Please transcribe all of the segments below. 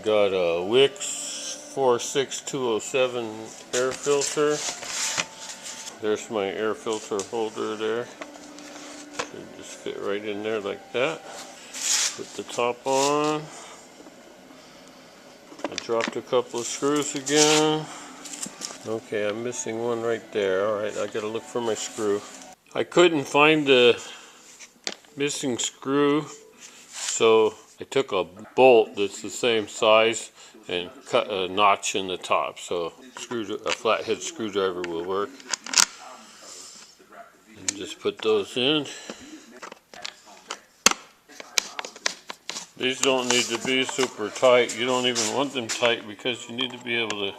got a Wix 46207 air filter. There's my air filter holder there. Should just fit right in there like that. Put the top on. I dropped a couple of screws again. Okay, I'm missing one right there. Alright, I gotta look for my screw. I couldn't find the missing screw, so I took a bolt that's the same size and cut a notch in the top, so a flathead screwdriver will work. And just put those in. These don't need to be super tight. You don't even want them tight because you need to be able to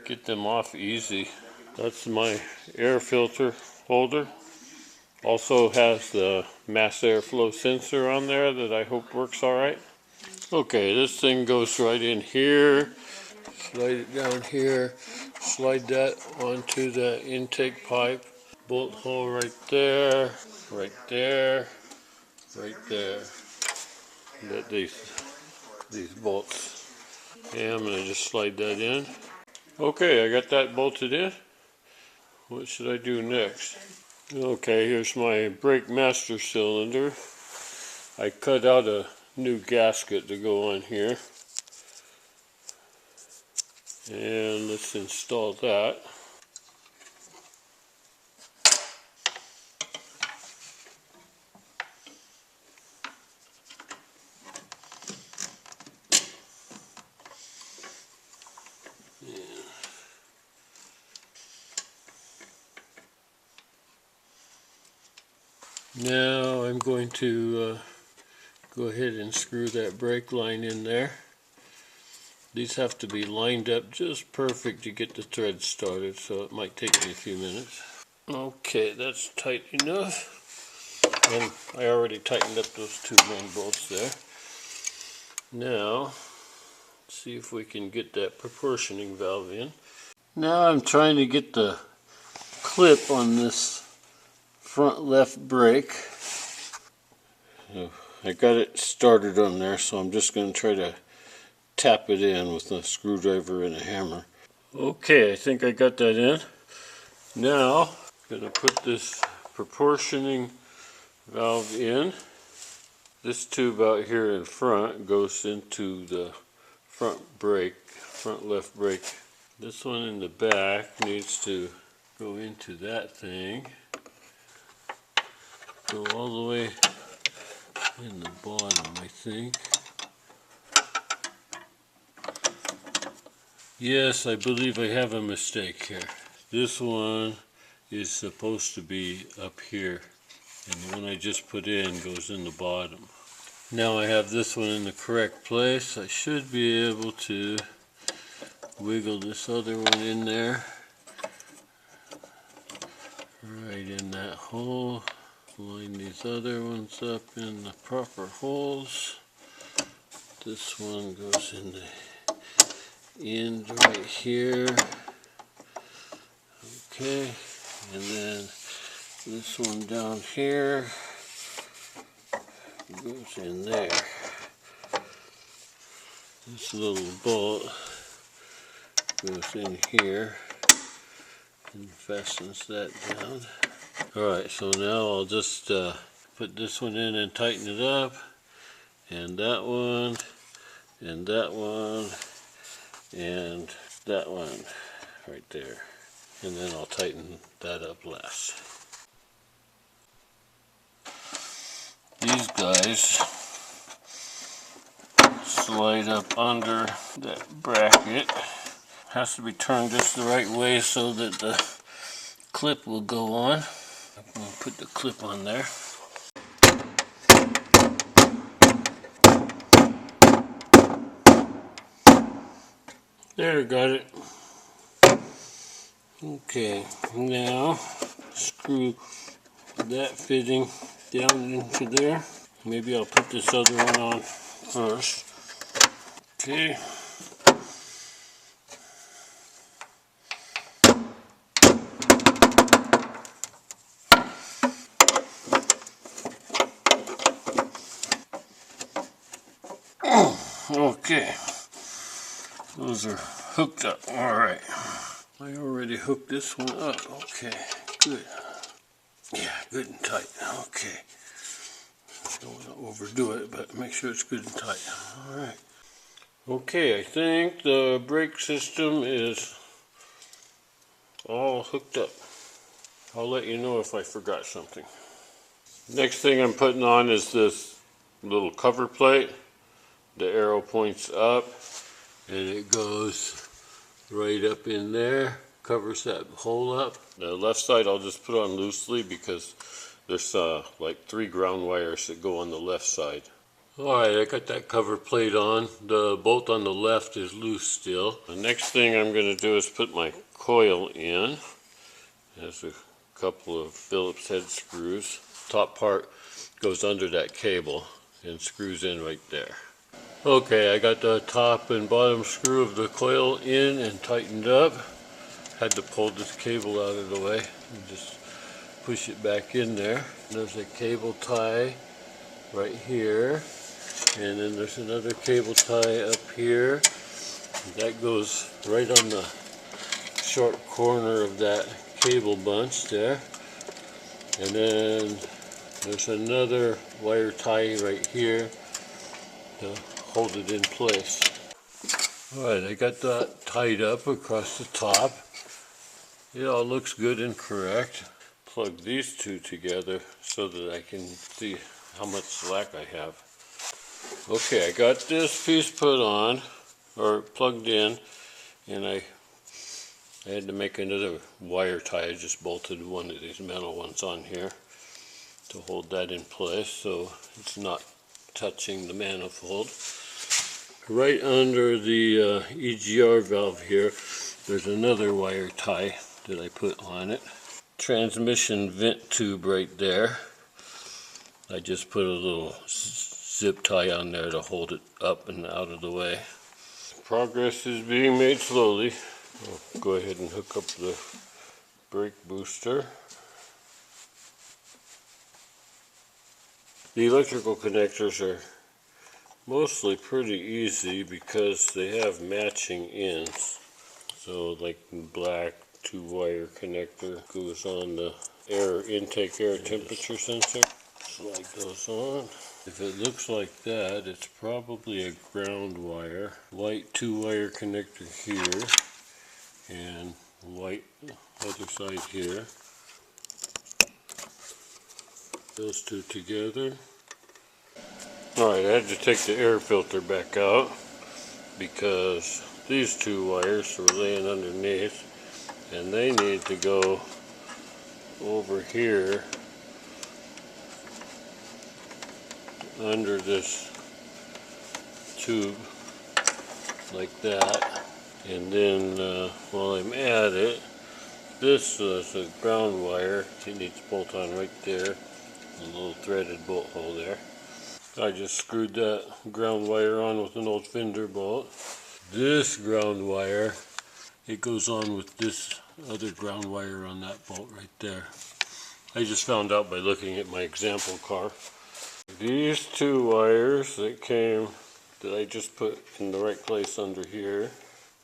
get them off easy. That's my air filter holder. Also has the mass airflow sensor on there that I hope works alright. Okay, this thing goes right in here. Slide it down here. Slide that onto the intake pipe. Bolt hole right there, right there, right there. Get these bolts. And I'm going to just slide that in. Okay, I got that bolted in. What should I do next? Okay, here's my brake master cylinder. I cut out a new gasket to go on here. And let's install that. Now I'm going to go ahead and screw that brake line in there. These have to be lined up just perfect to get the thread started, so it might take me a few minutes. Okay, that's tight enough. And I already tightened up those two main bolts there. Now, let's see if we can get that proportioning valve in. Now I'm trying to get the clip on this front left brake. I got it started on there, so I'm just going to try to tap it in with a screwdriver and a hammer. Okay, I think I got that in. Now I'm going to put this proportioning valve in. This tube out here in front goes into the front left brake. This one in the back needs to go into that thing. Go all the way in the bottom, I think. Yes, I believe I have a mistake here. This one is supposed to be up here, and the one I just put in goes in the bottom. Now I have this one in the correct place. I should be able to wiggle this other one in there, right in that hole. Line these other ones up in the proper holes. This one goes in the end right here. Okay, and then this one down here goes in there. This little bolt goes in here and fastens that down. Alright, so now I'll just put this one in and tighten it up, and that one, and that one, and that one right there. And then I'll tighten that up last. These guys slide up under that bracket. Has to be turned just the right way so that the clip will go on. I'm going to put the clip on there. There, got it. Okay, now screw that fitting down into there. Maybe I'll put this other one on first. Okay. Okay, Those are hooked up. All right. I already hooked this one up. Okay, good. Yeah, good and tight. Okay. Don't want to overdo it, but make sure it's good and tight. All right. Okay, I think the brake system is all hooked up. I'll let you know if I forgot something. Next thing I'm putting on is this little cover plate. The arrow points up and it goes right up in there, covers that hole up. The left side I'll just put on loosely because there's like 3 ground wires that go on the left side. Alright, I got that cover plate on. The bolt on the left is loose still. The next thing I'm going to do is put my coil in. There's a couple of Phillips head screws. Top part goes under that cable and screws in right there. Okay, I got the top and bottom screw of the coil in and tightened up. Had to pull this cable out of the way and just push it back in there. There's a cable tie right here, and then there's another cable tie up here. That goes right on the short corner of that cable bunch there. And then there's another wire tie right here to hold it in place. Alright, I got that tied up across the top. It all looks good and correct. Plug these two together so that I can see how much slack I have. Okay, I got this piece put on, or plugged in, and I had to make another wire tie. I just bolted one of these metal ones on here to hold that in place so it's not touching the manifold. Right under the EGR valve here, there's another wire tie that I put on it. Transmission vent tube right there. I just put a little zip tie on there to hold it up and out of the way. Progress is being made slowly. I'll go ahead and hook up the brake booster. The electrical connectors are mostly pretty easy because they have matching ends. So like black 2-wire connector goes on the air intake air temperature sensor. Slide those on. If it looks like that, it's probably a ground wire. White 2-wire connector here and white other side here. Those two together. Alright, I had to take the air filter back out because these 2 wires were laying underneath and they need to go over here under this tube like that. And then while I'm at it, this is a ground wire. It needs to bolt on right there. A little threaded bolt hole there. I just screwed that ground wire on with an old fender bolt. This ground wire, it goes on with this other ground wire on that bolt right there. I just found out by looking at my example car. These 2 wires that I just put in the right place under here.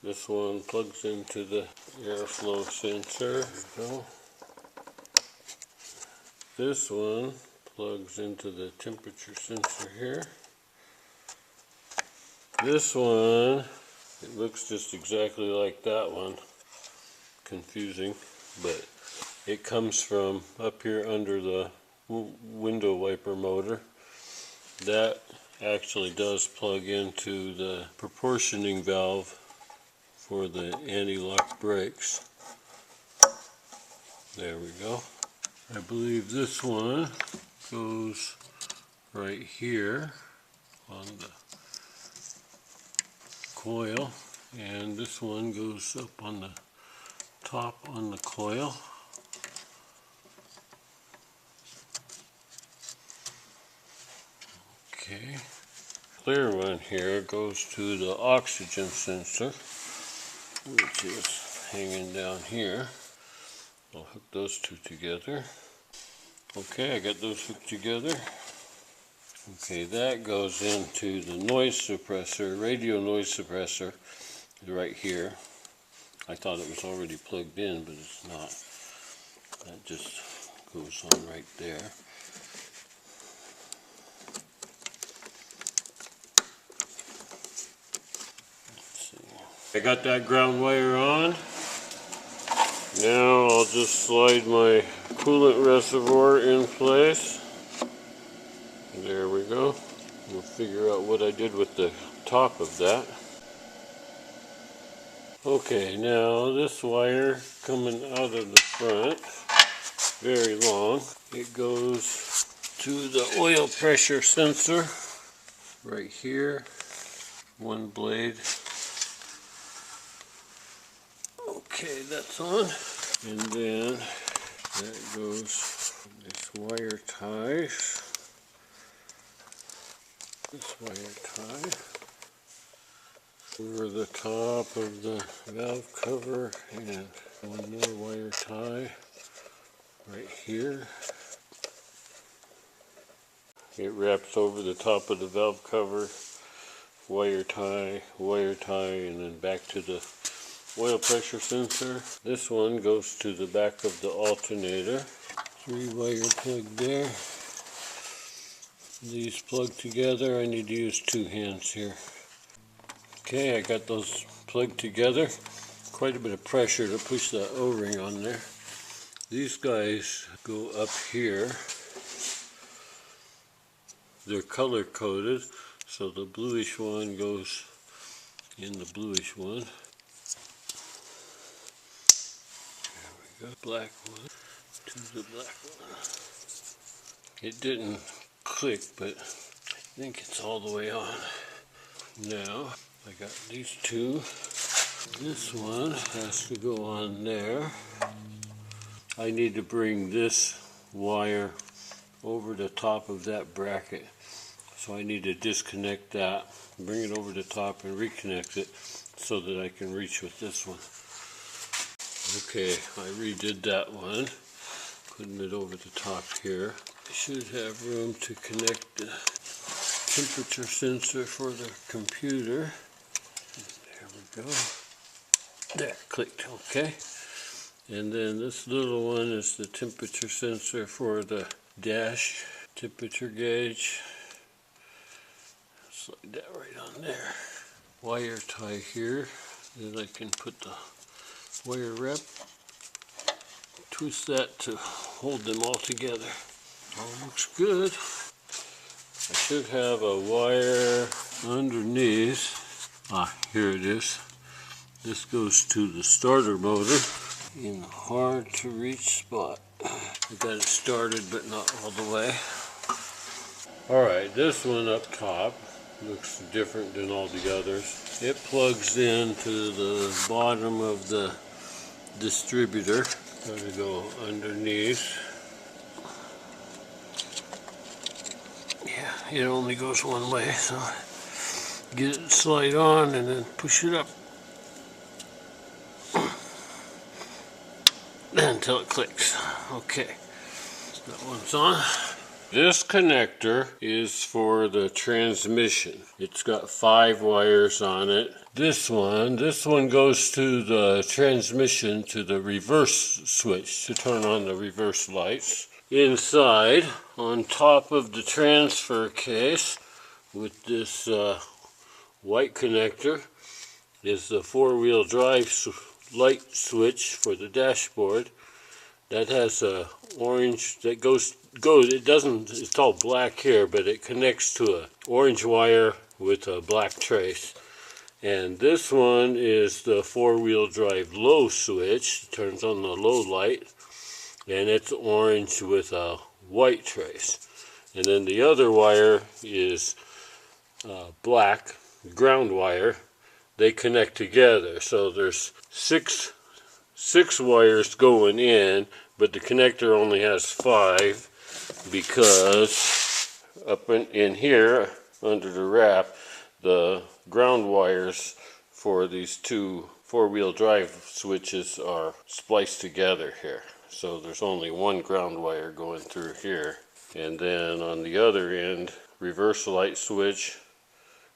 This one plugs into the airflow sensor. There we go. This one plugs into the temperature sensor here. This one, it looks just exactly like that one. Confusing, but it comes from up here under the window wiper motor. That actually does plug into the proportioning valve for the anti-lock brakes. There we go. I believe this one goes right here on the coil, and this one goes up on the top on the coil. Okay, clear one here goes to the oxygen sensor, which is hanging down here. I'll hook those 2 together. Okay, I got those hooked together. Okay, that goes into the noise suppressor, radio noise suppressor right here. I thought it was already plugged in, but it's not. That just goes on right there. Let's see. I got that ground wire on. Now I'll just slide my coolant reservoir in place. There we go. We'll figure out what I did with the top of that. Okay, now this wire coming out of the front, very long. It goes to the oil pressure sensor right here. One blade. Okay, that's on. And then that goes, this wire ties. This wire tie over the top of the valve cover, and one more wire tie right here. It wraps over the top of the valve cover, wire tie, and then back to the oil pressure sensor. This one goes to the back of the alternator. 3 wire plug there. These plug together. I need to use 2 hands here. Okay, I got those plugged together. Quite a bit of pressure to push that O-ring on there. These guys go up here. They're color coded, so the bluish one goes in the bluish one. There we go. Black one to the black one. It didn't click, but I think it's all the way on. Now I got these 2. This one has to go on there. I need to bring this wire over the top of that bracket. So I need to disconnect that, bring it over the top and reconnect it so that I can reach with this one. Okay, I redid that one, putting it over the top here. I should have room to connect the temperature sensor for the computer. There we go. There, clicked, okay. And then this little one is the temperature sensor for the dash temperature gauge. Slide that right on there. Wire tie here. Then I can put the wire wrap, twist that to hold them all together. All looks good. I should have a wire underneath. Here it is. This goes to the starter motor in a hard to reach spot. I got it started, but not all the way. Alright, this one up top looks different than all the others. It plugs into the bottom of the distributor. Gotta go underneath. Yeah, it only goes one way, so get it slide on and then push it up until it clicks. Okay, that one's on. This connector is for the transmission. It's got 5 wires on it. This one goes to the transmission, to the reverse switch to turn on the reverse lights. Inside, on top of the transfer case, with this white connector, is the 4-wheel drive light switch for the dashboard. That has a orange that goes, it doesn't, it's all black here, but it connects to a orange wire with a black trace. And this one is the 4-wheel drive low switch. It turns on the low light, and it's orange with a white trace. And then the other wire is black, ground wire. They connect together, so there's six wires going in, but the connector only has 5 because up in here under the wrap, the ground wires for these 2 4-wheel drive switches are spliced together here. So there's only one ground wire going through here. And then on the other end, reverse light switch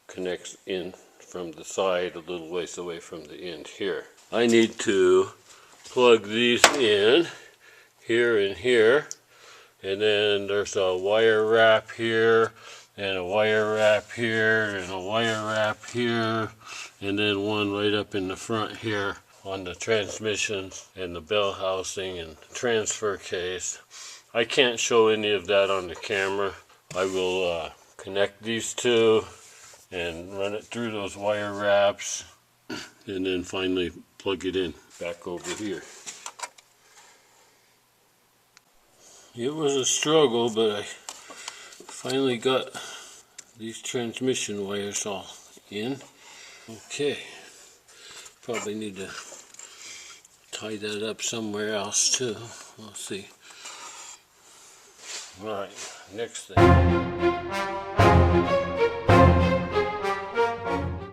connects in from the side a little ways away from the end here. I need to plug these in here and here, and then there's a wire wrap here, and a wire wrap here, and a wire wrap here, and then one right up in the front here on the transmissions and the bell housing and transfer case. I can't show any of that on the camera. I will connect these two and run it through those wire wraps, and then finally plug it in back over here. It was a struggle, but I finally got these transmission wires all in. Okay, probably need to tie that up somewhere else too. We'll see. Alright, next thing.